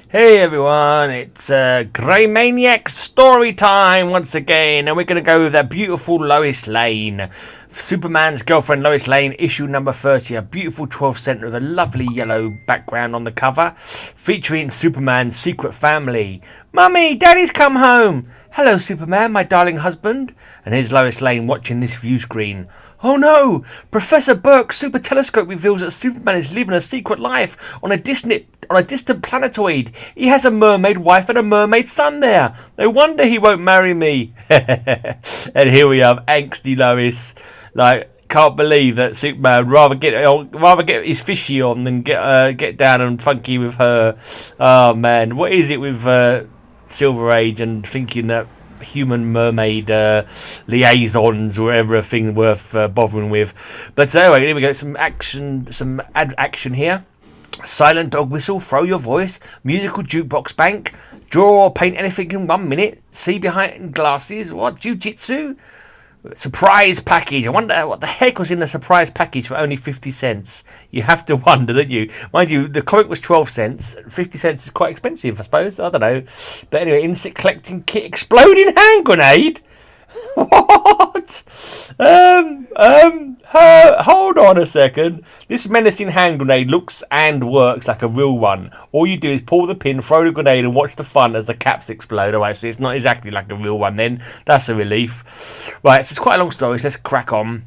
Hey everyone, it's Greymaniac story time once again, and we're going to go with that beautiful Lois Lane. Superman's girlfriend Lois Lane, issue number 30, a beautiful 12th centre with a lovely yellow background on the cover, featuring Superman's secret family. Mummy, Daddy's come home! Hello Superman, my darling husband. And here's Lois Lane watching this view screen. Oh no! Professor Burke's super telescope reveals that Superman is living a secret life on a distant planetoid. He has a mermaid wife and a mermaid son there. No wonder he won't marry me. And here we have angsty Lois. Like, can't believe that Superman rather get his fishy on than get down and funky with her. Oh man, what is it with Silver Age and thinking that human mermaid liaisons were ever a thing worth bothering with? But anyway, here we go. Some action here. Silent dog whistle, throw your voice, musical jukebox bank, draw or paint anything in 1 minute, see behind glasses, what, jiu-jitsu? Surprise package. I wonder what the heck was in the surprise package for only 50 cents. You have to wonder, don't you? Mind you, the comic was 12 cents. 50 cents is quite expensive, I suppose. I don't know. But anyway, insect collecting kit, exploding hand grenade? What? Hold on a second. This menacing hand grenade looks and works like a real one. All you do is pull the pin, throw the grenade, and watch the fun as the caps explode. Alright, so it's not exactly like a real one then. That's a relief. Right, so it's quite a long story, so let's crack on.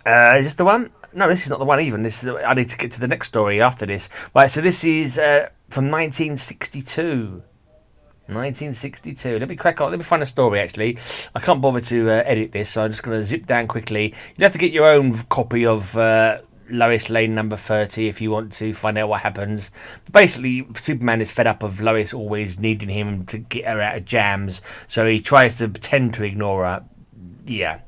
Is this the one? No, this is not the one even. I need to get to the next story after this. Right, so this is from 1962. 1962. Let me crack on. Let me find a story, actually. I can't bother to edit this, so I'm just going to zip down quickly. You'll have to get your own copy of Lois Lane number 30 if you want to find out what happens. But basically, Superman is fed up of Lois always needing him to get her out of jams, so he tries to pretend to ignore her. Yeah.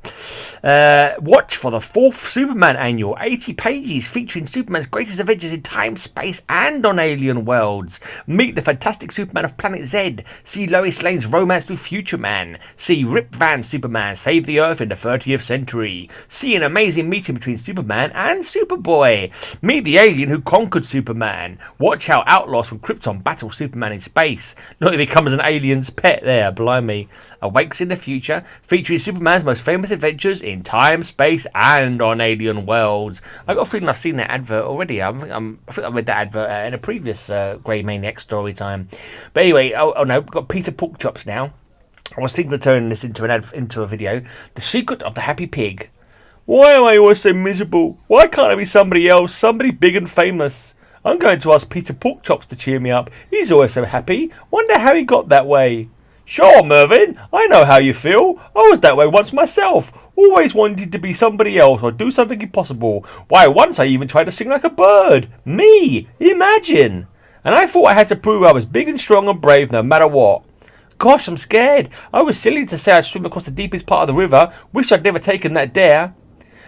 Watch for the 4th Superman annual, 80 pages featuring Superman's greatest adventures in time, space, and on alien worlds. Meet the fantastic Superman of Planet Z. See Lois Lane's romance with Future Man. See Rip Van Superman save the Earth in the 30th century. See an amazing meeting between Superman and Superboy. Meet the alien who conquered Superman. Watch how outlaws from Krypton battle Superman in space. Look, he becomes an alien's pet there, blimey. Awakes in the future, featuring Superman's most famous adventures in time, space, and on alien worlds. I got a feeling I've seen that advert already. I think I read that advert in a previous Greymaniac story time. But anyway, oh no, we've got Peter Porkchops now. I was thinking of turning this into a video. The Secret of the Happy Pig. Why am I always so miserable? Why can't I be somebody else, somebody big and famous? I'm going to ask Peter Porkchops to cheer me up. He's always so happy. Wonder how he got that way. Sure, Mervyn, I know how you feel. I was that way once myself. Always wanted to be somebody else or do something impossible. Why, once I even tried to sing like a bird. Me! Imagine! And I thought I had to prove I was big and strong and brave no matter what. Gosh, I'm scared. I was silly to say I'd swim across the deepest part of the river. Wish I'd never taken that dare.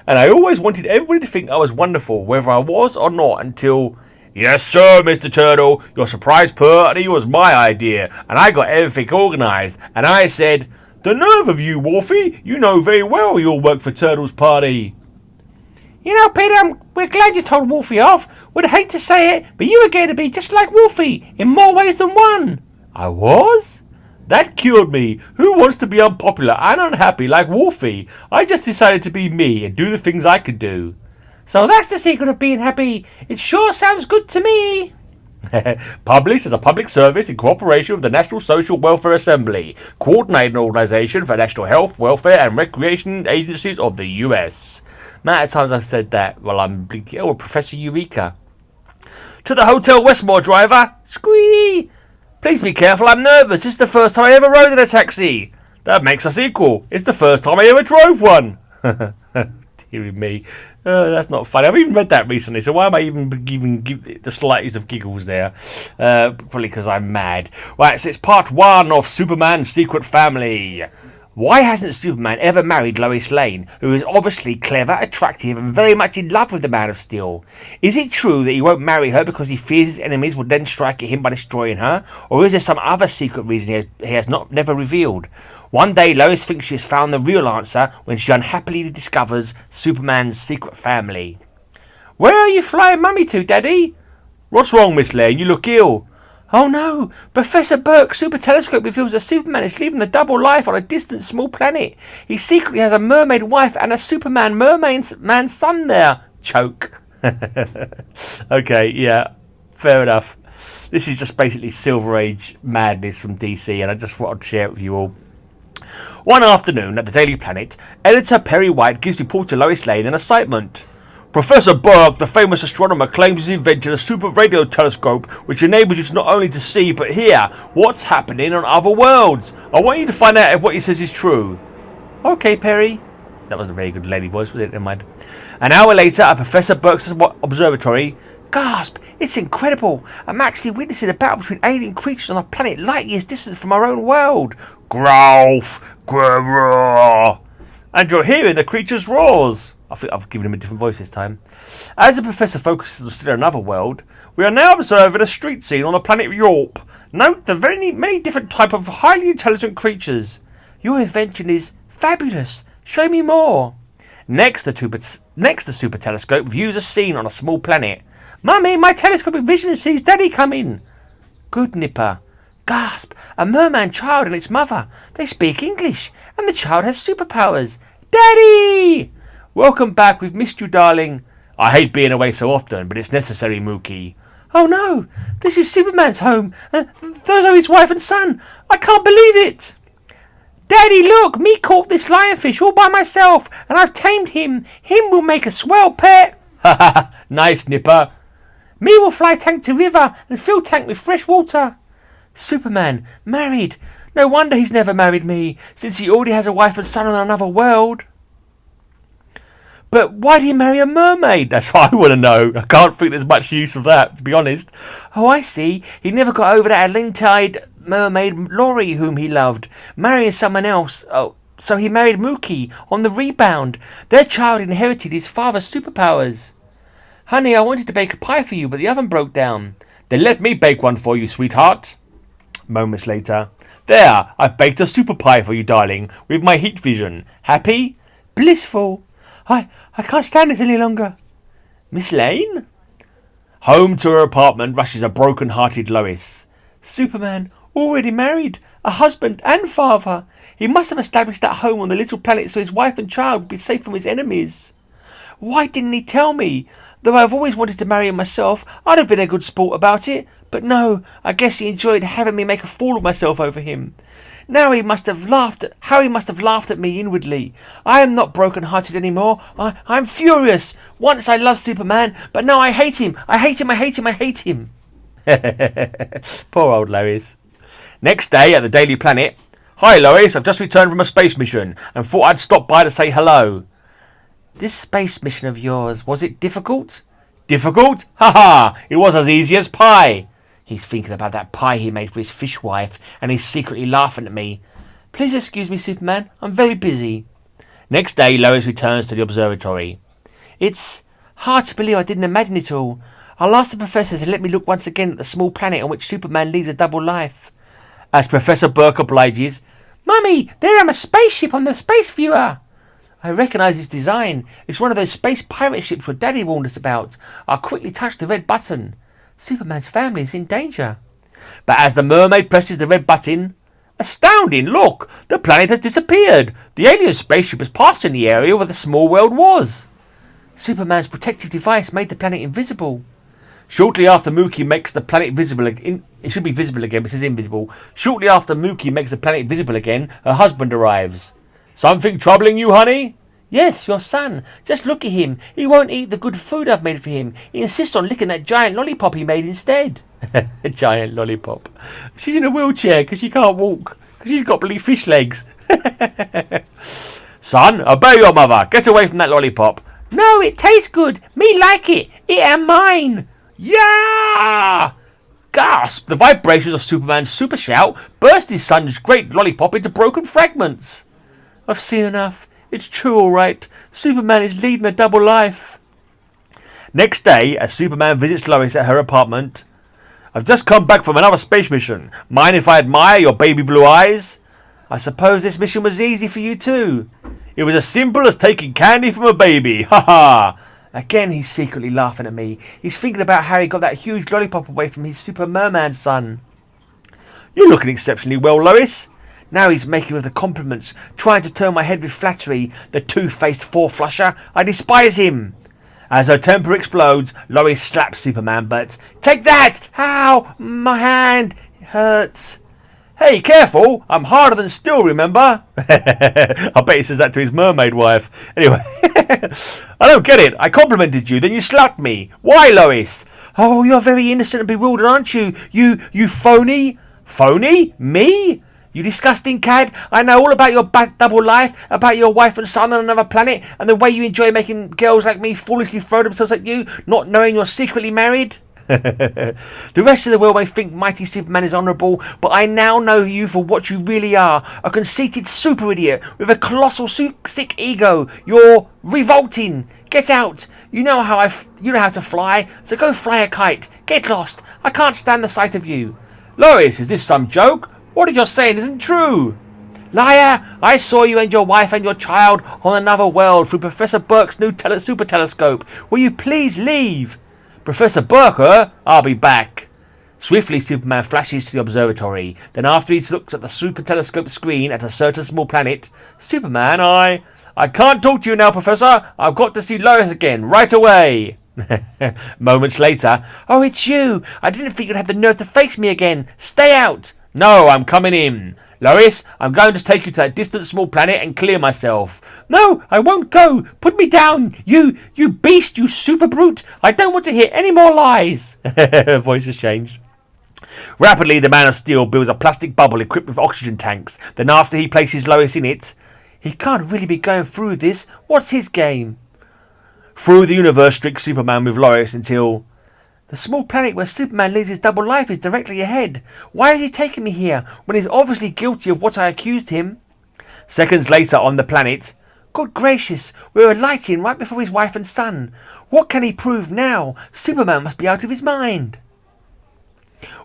And I always wanted everybody to think I was wonderful, whether I was or not, until... Yes, sir, Mr. Turtle. Your surprise party was my idea, and I got everything organised. And I said, the nerve of you, Wolfie. You know very well you'll work for Turtle's party. You know, Peter, we're glad you told Wolfie off. Would hate to say it, but you were going to be just like Wolfie, in more ways than one. I was? That cured me. Who wants to be unpopular and unhappy like Wolfie? I just decided to be me and do the things I could do. So that's the secret of being happy. It sure sounds good to me. Published as a public service in cooperation with the National Social Welfare Assembly, coordinating organisation for national health, welfare and recreation agencies of the US. Amount of times I've said that while I'm blinking. Oh, Professor Eureka. To the Hotel Westmore driver. Squee! Please be careful, I'm nervous. It's the first time I ever rode in a taxi. That makes us equal. It's the first time I ever drove one. Dear me. That's not funny. I've even read that recently, so why am I even give the slightest of giggles there? Probably because I'm mad. Right, so it's part 1 of Superman's Secret Family. Why hasn't Superman ever married Lois Lane, who is obviously clever, attractive, and very much in love with the Man of Steel? Is it true that he won't marry her because he fears his enemies will then strike at him by destroying her? Or is there some other secret reason he has never revealed? One day, Lois thinks she has found the real answer when she unhappily discovers Superman's secret family. Where are you flying Mummy to, Daddy? What's wrong, Miss Lane? You look ill. Oh no! Professor Burke's super telescope reveals that Superman is living a double life on a distant small planet. He secretly has a mermaid wife and a Superman man son there. Choke. Okay, yeah. Fair enough. This is just basically Silver Age madness from DC, and I just thought I'd share it with you all. One afternoon at the Daily Planet, editor Perry White gives reporter Lois Lane an assignment. Professor Burke, the famous astronomer, claims he's invented a super radio telescope which enables you to not only to see but hear what's happening on other worlds. I want you to find out if what he says is true. Okay, Perry. That wasn't a very good lady voice, was it? Never mind. An hour later, at Professor Burke's observatory, gasp! It's incredible! I'm actually witnessing a battle between alien creatures on a planet light years distant from our own world. Growlf! Grrrr! And you're hearing the creature's roars. I think I've given him a different voice this time. As the professor focuses on still another world, we are now observing a street scene on the planet Yorp. Note the many different type of highly intelligent creatures. Your invention is fabulous. Show me more. Next, the super telescope views a scene on a small planet. Mummy, my telescopic vision sees Daddy coming. Good, Nipper. Gasp! A merman child and its mother. They speak English, and the child has superpowers. Daddy! Welcome back. We've missed you, darling. I hate being away so often, but it's necessary, Mookie. Oh no! This is Superman's home. Those are his wife and son. I can't believe it. Daddy, look! Me caught this lionfish all by myself, and I've tamed him. Him will make a swell pet. Ha ha! Nice, Nipper. Me will fly tank to river and fill tank with fresh water. Superman, married. No wonder he's never married me, since he already has a wife and son on another world. But why did he marry a mermaid? That's what I want to know. I can't think there's much use of that, to be honest. Oh, I see. He never got over that Atlantean mermaid Laurie, whom he loved, marrying someone else. Oh, so he married Mookie on the rebound. Their child inherited his father's superpowers. Honey, I wanted to bake a pie for you, but the oven broke down. Then let me bake one for you, sweetheart. Moments later. There, I've baked a super pie for you, darling, with my heat vision. Happy? Blissful. I can't stand it any longer. Miss Lane? Home to her apartment rushes a broken-hearted Lois. Superman, already married, a husband and father. He must have established that home on the little planet so his wife and child would be safe from his enemies. Why didn't he tell me? Though I've always wanted to marry him myself, I'd have been a good sport about it. But no, I guess he enjoyed having me make a fool of myself over him. How he must have laughed at me inwardly. I am not broken-hearted anymore. I'm furious. Once I loved Superman, but now I hate him. I hate him. Poor old Lois. Next day at the Daily Planet. Hi Lois, I've just returned from a space mission and thought I'd stop by to say hello. This space mission of yours, was it difficult? Difficult? Ha ha! It was as easy as pie. He's thinking about that pie he made for his fish wife, and he's secretly laughing at me. Please excuse me, Superman. I'm very busy. Next day, Lois returns to the observatory. It's hard to believe I didn't imagine it all. I'll ask the professor to let me look once again at the small planet on which Superman leads a double life. As Professor Burke obliges, Mummy, there am a spaceship on the space viewer. I recognise its design. It's one of those space pirate ships your Daddy warned us about. I'll quickly touch the red button. Superman's family is in danger. But as the mermaid presses the red button, astounding, look! The planet has disappeared. The alien spaceship has passed in the area where the small world was. Superman's protective device made the planet invisible. Shortly after Mookie makes the planet visible again, it should be visible again, but it says invisible. Shortly after Mookie makes the planet visible again, her husband arrives. Something troubling you, honey? Yes, your son. Just look at him. He won't eat the good food I've made for him. He insists on licking that giant lollipop he made instead. A giant lollipop. She's in a wheelchair because she can't walk. Because she's got bloody fish legs. Son, obey your mother. Get away from that lollipop. No, it tastes good. Me like it. It am mine. Yeah! Gasp! The vibrations of Superman's super shout burst his son's great lollipop into broken fragments. I've seen enough. It's true, all right. Superman is leading a double life. Next day, as Superman visits Lois at her apartment, I've just come back from another space mission. Mind if I admire your baby blue eyes? I suppose this mission was easy for you too. It was as simple as taking candy from a baby. Ha ha! Again, he's secretly laughing at me. He's thinking about how he got that huge lollipop away from his super merman son. You're looking exceptionally well, Lois. Now he's making me the compliments, trying to turn my head with flattery. The two-faced four-flusher. I despise him. As her temper explodes, Lois slaps Superman, but... Take that! Ow! My hand hurts. Hey, careful! I'm harder than steel, remember? I bet he says that to his mermaid wife. Anyway, I don't get it. I complimented you, then you slapped me. Why, Lois? Oh, you're very innocent and bewildered, aren't you? You phony? Phony? Me? You disgusting cad. I know all about your back double life, about your wife and son on another planet, and the way you enjoy making girls like me foolishly throw themselves at you, not knowing you're secretly married. The rest of the world may think mighty Superman is honourable, but I now know you for what you really are, a conceited super idiot with a colossal sick ego. You're revolting. Get out. You know how to fly, so go fly a kite. Get lost. I can't stand the sight of you. Lois, is this some joke? What you're saying isn't true. Liar! I saw you and your wife and your child on another world through Professor Burke's new super telescope. Will you please leave? Professor Burke, I'll be back. Swiftly, Superman flashes to the observatory. Then after he looks at the super telescope screen at a certain small planet, Superman, I can't talk to you now, Professor. I've got to see Lois again, right away. Moments later, oh, it's you. I didn't think you'd have the nerve to face me again. Stay out. No, I'm coming in. Lois, I'm going to take you to that distant small planet and clear myself. No, I won't go. Put me down. You beast, you super brute. I don't want to hear any more lies. Her voice has changed. Rapidly, the Man of Steel builds a plastic bubble equipped with oxygen tanks. Then after he places Lois in it, he can't really be going through this. What's his game? Through the universe streaks Superman with Lois until... The small planet where Superman lives his double life is directly ahead. Why is he taking me here when he's obviously guilty of what I accused him? Seconds later on the planet. Good gracious, we're alighting right before his wife and son. What can he prove now? Superman must be out of his mind.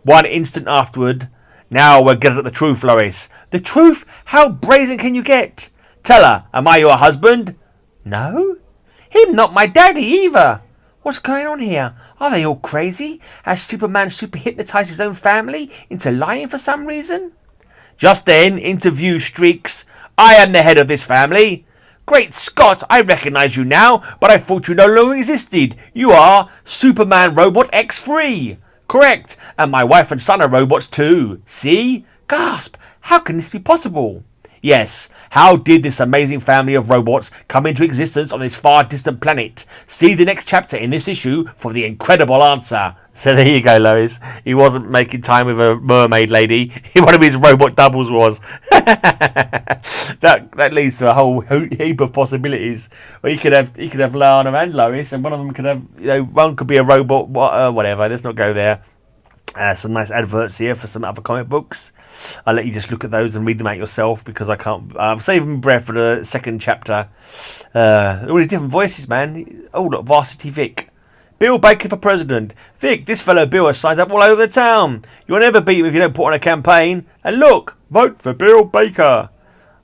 1 instant afterward. Now we're getting at the truth, Lois. The truth? How brazen can you get? Tell her, am I your husband? No. Him not my daddy either. What's going on here? Are they all crazy? Has Superman super-hypnotized his own family into lying for some reason? Just then, into view streaks, I am the head of this family. Great Scott, I recognize you now, but I thought you no longer existed. You are Superman Robot X3. Correct, and my wife and son are robots too. See? Gasp! How can this be possible? Yes, how did this amazing family of robots come into existence on this far distant planet? See the next chapter in this issue for the incredible answer. So there you go, Lois. He wasn't making time with a mermaid lady. One of his robot doubles was. that leads to a whole heap of possibilities. Well, he could have Lana and Lois, and one of them could have, one could be a robot, whatever. Let's not go there. Some nice adverts here for some other comic books. I'll let you just look at those and read them out yourself because I can't. I'm saving my breath for the second chapter. All these different voices, man. Oh, look, Varsity Vic. Bill Baker for president. Vic, this fellow Bill has signs up all over the town. You'll never beat him if you don't put on a campaign. And look, vote for Bill Baker.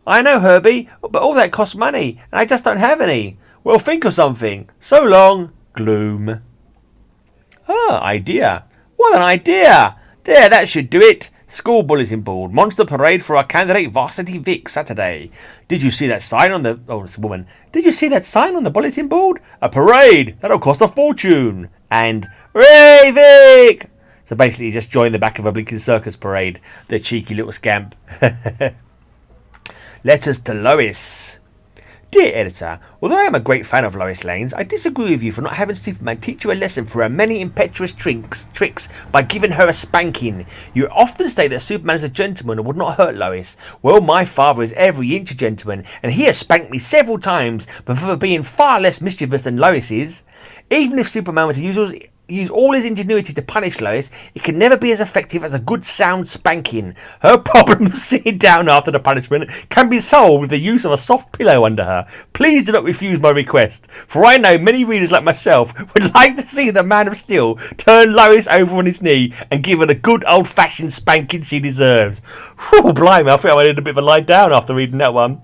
I know, Herbie, but all that costs money, and I just don't have any. Well, think of something. So long, Gloom. Idea. What an idea! There, that should do it. School bulletin board. Monster parade for our candidate Varsity Vic Saturday. Did you see that sign on the... Oh, it's a woman. Did you see that sign on the bulletin board? A parade. That'll cost a fortune. And... Hooray, Vic! So basically he just joined the back of a blinking circus parade. The cheeky little scamp. Letters to Lois. Dear Editor, although I am a great fan of Lois Lane's, I disagree with you for not having Superman teach you a lesson for her many impetuous tricks by giving her a spanking. You often state that Superman is a gentleman and would not hurt Lois. Well, my father is every inch a gentleman, and he has spanked me several times, but for being far less mischievous than Lois is. Even if Superman were to use all his ingenuity to punish Lois, it can never be as effective as a good sound spanking. Her problem of sitting down after the punishment can be solved with the use of a soft pillow under her. Please do not refuse my request, for I know many readers like myself would like to see the Man of Steel turn Lois over on his knee and give her the good old-fashioned spanking she deserves. Whew, blimey, I think I went in a bit of a lie down after reading that one.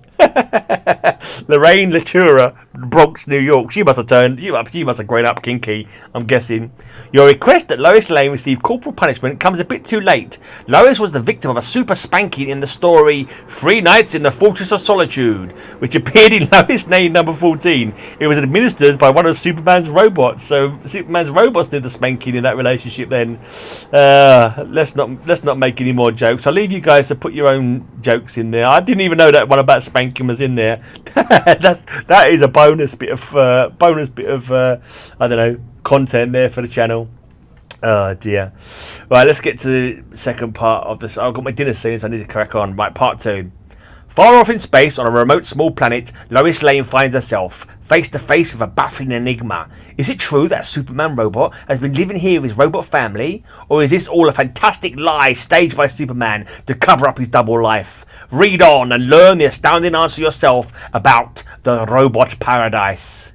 Lorraine Latura. Bronx, New York. She must have grown up kinky, I'm guessing. Your request that Lois Lane receive corporal punishment comes a bit too late. Lois was the victim of a super spanking in the story 3 Nights in the Fortress of Solitude, which appeared in Lois Lane number 14. It was administered by one of Superman's robots. So Superman's robots did the spanking in that relationship then. Let's not make any more jokes. I'll leave you guys to put your own jokes in there. I didn't even know that one about spanking was in there. That is a bonus bit of I don't know, content there for the channel. Oh dear. Right, let's get to the second part of this. I've got my dinner soon, so I need to crack on. Right, part 2. Far off in space, on a remote small planet, Lois Lane finds herself face to face with a baffling enigma. Is it true that a Superman robot has been living here with his robot family? Or is this all a fantastic lie staged by Superman to cover up his double life? Read on and learn the astounding answer yourself about the robot paradise.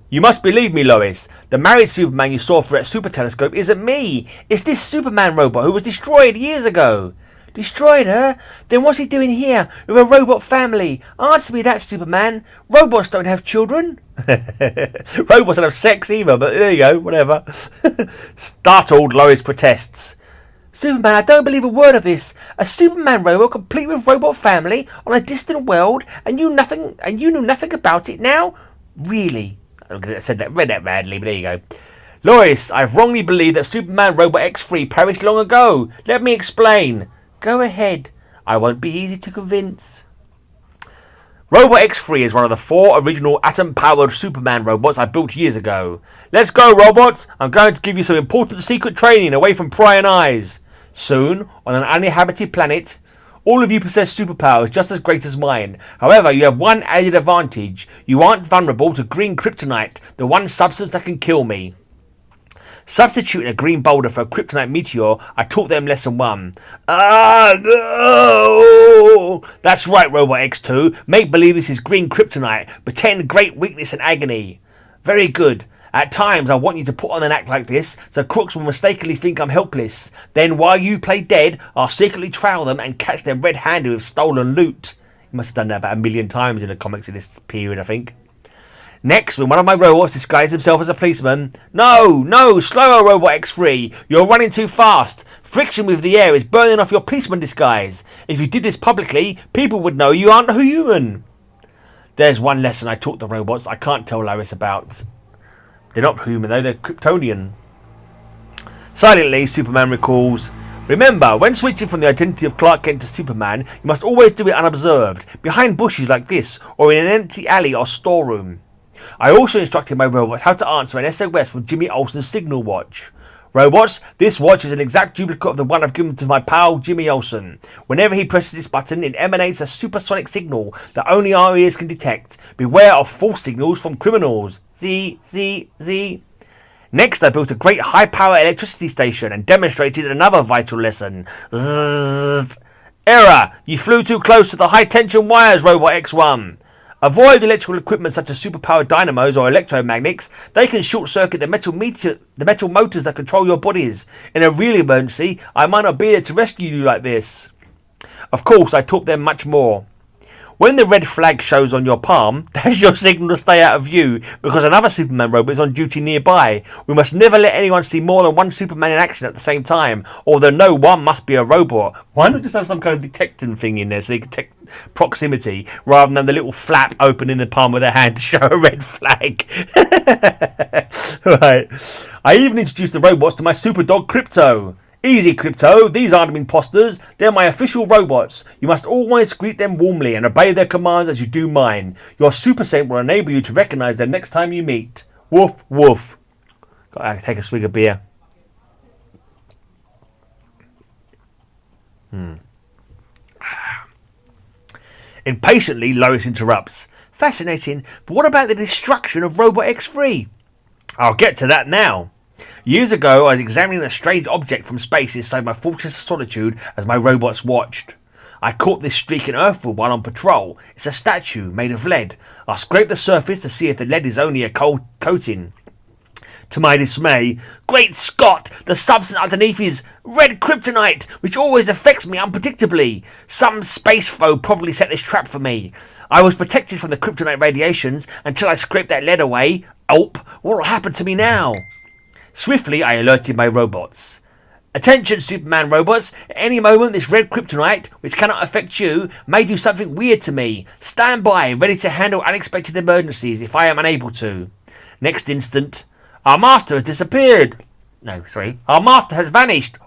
You must believe me, Lois. The married Superman you saw through that super telescope isn't me. It's this Superman robot who was destroyed years ago. Destroyed her? Then what's he doing here with a robot family? Answer me that, Superman. Robots don't have children. Robots don't have sex either, but there you go, whatever. Startled, Lois protests. Superman, I don't believe a word of this. A Superman robot complete with robot family on a distant world, and you knew nothing about it now? Really? I read that badly, but there you go. Lois, I've wrongly believed that Superman Robot X3 perished long ago. Let me explain. Go ahead. I won't be easy to convince. Robot X3 is one of the 4 original atom-powered Superman robots I built years ago. Let's go, robots! I'm going to give you some important secret training away from prying eyes. Soon, on an uninhabited planet, all of you possess superpowers just as great as mine. However, you have one added advantage. You aren't vulnerable to green kryptonite, the one substance that can kill me. Substituting a green boulder for a kryptonite meteor, I taught them lesson 1. Ah, no! That's right, Robot X2. Make believe this is green kryptonite. Pretend great weakness and agony. Very good. At times, I want you to put on an act like this, so crooks will mistakenly think I'm helpless. Then, while you play dead, I'll secretly trail them and catch them red-handed with stolen loot. You must have done that about 1,000,000 times in the comics in this period, I think. Next, when one of my robots disguised himself as a policeman. No, slower, Robot X3. You're running too fast. Friction with the air is burning off your policeman disguise. If you did this publicly, people would know you aren't a human. There's one lesson I taught the robots I can't tell Lois about. They're not human though, they're Kryptonian. Silently, Superman recalls, remember, when switching from the identity of Clark Kent to Superman, you must always do it unobserved, behind bushes like this, or in an empty alley or storeroom. I also instructed my robots how to answer an SOS from Jimmy Olsen's signal watch. Robots, this watch is an exact duplicate of the one I've given to my pal Jimmy Olsen. Whenever he presses this button, it emanates a supersonic signal that only our ears can detect. Beware of false signals from criminals. Z. Next, I built a great high-power electricity station and demonstrated another vital lesson. Zzz. Error! You flew too close to the high-tension wires, Robot X1. Avoid electrical equipment such as superpowered dynamos or electromagnets. They can short-circuit the metal motors that control your bodies. In a real emergency, I might not be there to rescue you like this. Of course, I taught them much more. When the red flag shows on your palm, that's your signal to stay out of view, because another Superman robot is on duty nearby. We must never let anyone see more than one Superman in action at the same time, although no one must be a robot. Why not just have some kind of detecting thing in there so they can detect proximity, rather than the little flap open in the palm of their hand to show a red flag? Right. I even introduced the robots to my super dog Crypto. Easy, Crypto, these aren't imposters, they're my official robots. You must always greet them warmly and obey their commands as you do mine. Your super scent will enable you to recognise them next time you meet. Woof, woof. Gotta take a swig of beer. Impatiently, Lois interrupts. Fascinating, but what about the destruction of Robot X3? I'll get to that now. Years ago, I was examining a strange object from space inside my Fortress of Solitude as my robots watched. I caught this streaking earthwood while on patrol. It's a statue made of lead. I scraped the surface to see if the lead is only a cold coating. To my dismay, great Scott, the substance underneath is red kryptonite, which always affects me unpredictably. Some space foe probably set this trap for me. I was protected from the kryptonite radiations until I scraped that lead away. What will happen to me now? Swiftly, I alerted my robots. Attention, Superman robots. At any moment, this red kryptonite, which cannot affect you, may do something weird to me. Stand by, ready to handle unexpected emergencies if I am unable to. Next instant, our master has disappeared. Our master has vanished.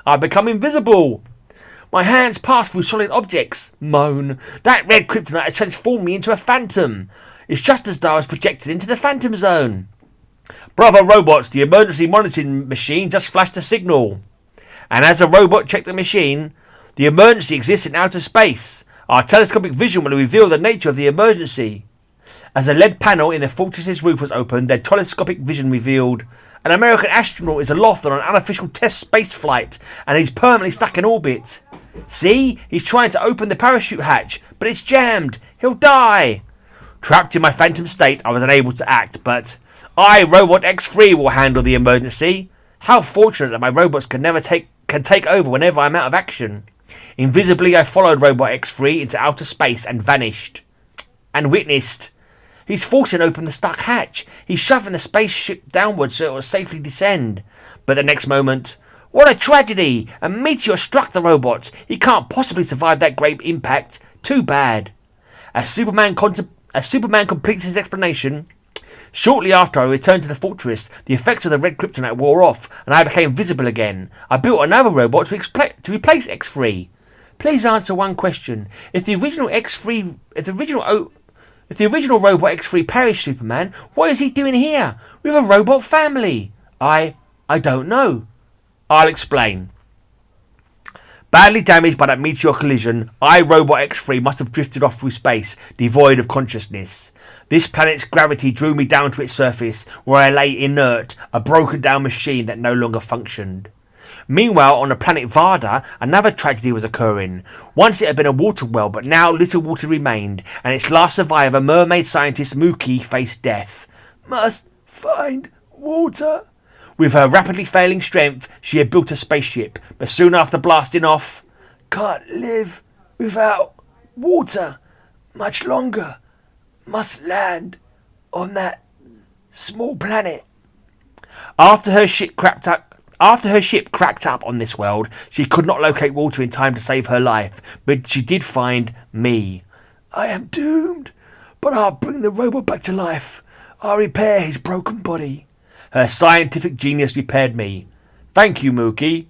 I've become invisible. My hands pass through solid objects. Moan. That red kryptonite has transformed me into a phantom. It's just as though I was projected into the phantom zone. Bravo robots, the emergency monitoring machine just flashed a signal. And as a robot checked the machine, the emergency exists in outer space. Our telescopic vision will reveal the nature of the emergency. As a lead panel in the fortress's roof was opened, their telescopic vision revealed an American astronaut is aloft on an unofficial test space flight, and he's permanently stuck in orbit. See? He's trying to open the parachute hatch, but it's jammed. He'll die. Trapped in my phantom state, I was unable to act, but I, Robot X3, will handle the emergency. How fortunate that my robots can take over whenever I'm out of action. Invisibly, I followed Robot X3 into outer space and vanished. And witnessed. He's forcing open the stuck hatch. He's shoving the spaceship downwards so it will safely descend. But the next moment, what a tragedy! A meteor struck the robot. He can't possibly survive that great impact. Too bad. As Superman completes his explanation, shortly after I returned to the fortress, the effects of the red kryptonite wore off, and I became visible again. I built another robot to replace X3. Please answer one question: if the original robot X3 perished, Superman, what is he doing here with a robot family? I don't know. I'll explain. Badly damaged by that meteor collision, Robot X3 must have drifted off through space, devoid of consciousness. This planet's gravity drew me down to its surface, where I lay inert, a broken down machine that no longer functioned. Meanwhile, on the planet Varda, another tragedy was occurring. Once it had been a water well, but now little water remained, and its last survivor, mermaid scientist Mookie, faced death. Must find water. With her rapidly failing strength, she had built a spaceship, but soon after blasting off, can't live without water much longer. Must land on that small planet. After her ship cracked up on this world, she could not locate water in time to save her life, but she did find me. I am doomed, but I'll bring the robot back to life. I'll repair his broken body. Her scientific genius repaired me. Thank you, Mookie.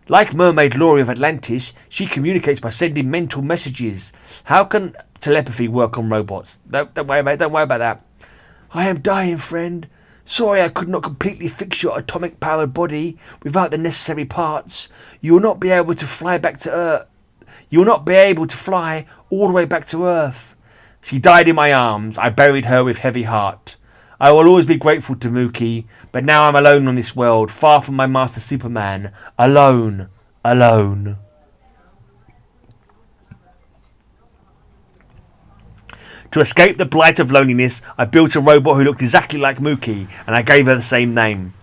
Like Mermaid Laurie of Atlantis, she communicates by sending mental messages. How can telepathy work on robots? Don't worry about that. I am dying, friend. Sorry I could not completely fix your atomic-powered body without the necessary parts. You will not be able to fly back to Earth. You will not be able to fly all the way back to Earth. She died in my arms. I buried her with heavy heart. I will always be grateful to Mookie, but now I'm alone on this world, far from my master Superman. Alone. To escape the blight of loneliness, I built a robot who looked exactly like Mookie, and I gave her the same name.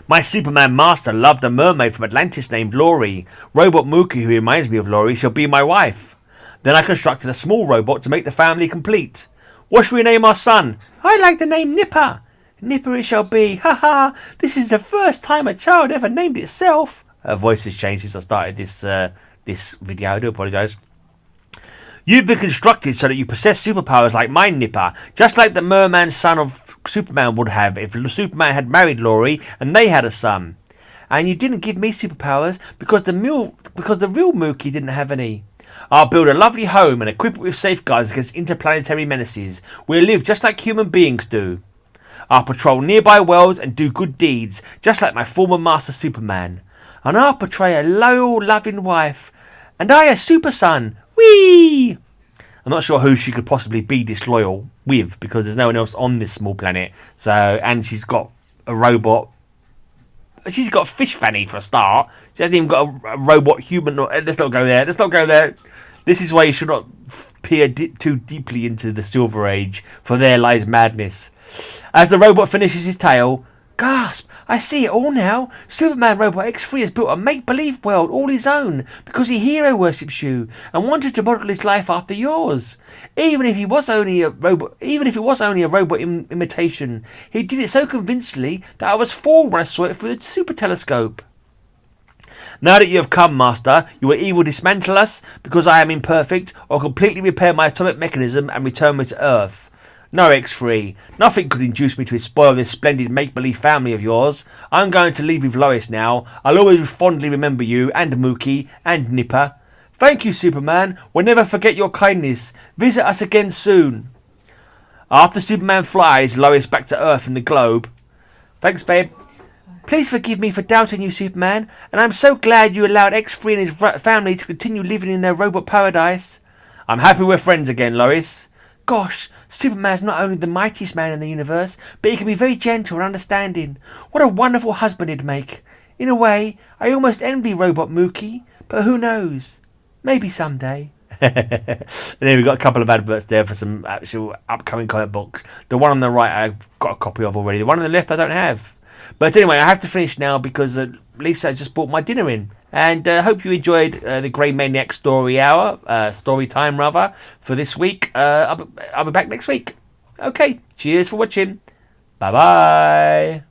My Superman master loved a mermaid from Atlantis named Laurie. Robot Mookie, who reminds me of Laurie, shall be my wife. Then I constructed a small robot to make the family complete. What shall we name our son? I like the name Nipper. Nipper it shall be. Ha ha. This is the first time a child ever named itself. Her voice has changed since I started this video. I do apologise. You've been constructed so that you possess superpowers like mine, Nipper, just like the merman son of Superman would have if Superman had married Laurie and they had a son. And you didn't give me superpowers because the real Mookie didn't have any. I'll build a lovely home and equip it with safeguards against interplanetary menaces. We'll live just like human beings do. I'll patrol nearby worlds and do good deeds, just like my former master Superman. And I'll portray a loyal, loving wife. And I a super son. Whee! I'm not sure who she could possibly be disloyal with, because there's no one else on this small planet. So, and she's got a robot. She's got a fish fanny for a start. She hasn't even got a robot human. Let's not go there. This is why you should not peer too deeply into the Silver Age, for there lies madness. As the robot finishes his tale, Gasp! I see it all now. Superman Robot X3 has built a make-believe world all his own because he hero worships you and wanted to model his life after yours. Even if it was only a robot imitation, he did it so convincingly that I was fooled when I saw it through the super telescope. Now that you have come, Master, you will either dismantle us because I am imperfect, or completely repair my atomic mechanism and return me to Earth. No, X3, nothing could induce me to spoil this splendid make-believe family of yours. I'm going to leave with Lois now. I'll always fondly remember you, and Mookie, and Nipper. Thank you, Superman. We'll never forget your kindness. Visit us again soon. After Superman flies Lois back to Earth in the globe. Thanks, babe. Please forgive me for doubting you, Superman, and I'm so glad you allowed X3 and his family to continue living in their robot paradise. I'm happy we're friends again, Lois. Gosh, Superman's not only the mightiest man in the universe, but he can be very gentle and understanding. What a wonderful husband he'd make. In a way, I almost envy Robot Mookie, but who knows? Maybe someday. And then we've got a couple of adverts there for some actual upcoming comic books. The one on the right I've got a copy of already. The one on the left I don't have. But anyway, I have to finish now because Lisa just brought my dinner in. And I hope you enjoyed the Greymaniac story time rather, for this week. I'll be back next week. Okay, cheers for watching. Bye-bye.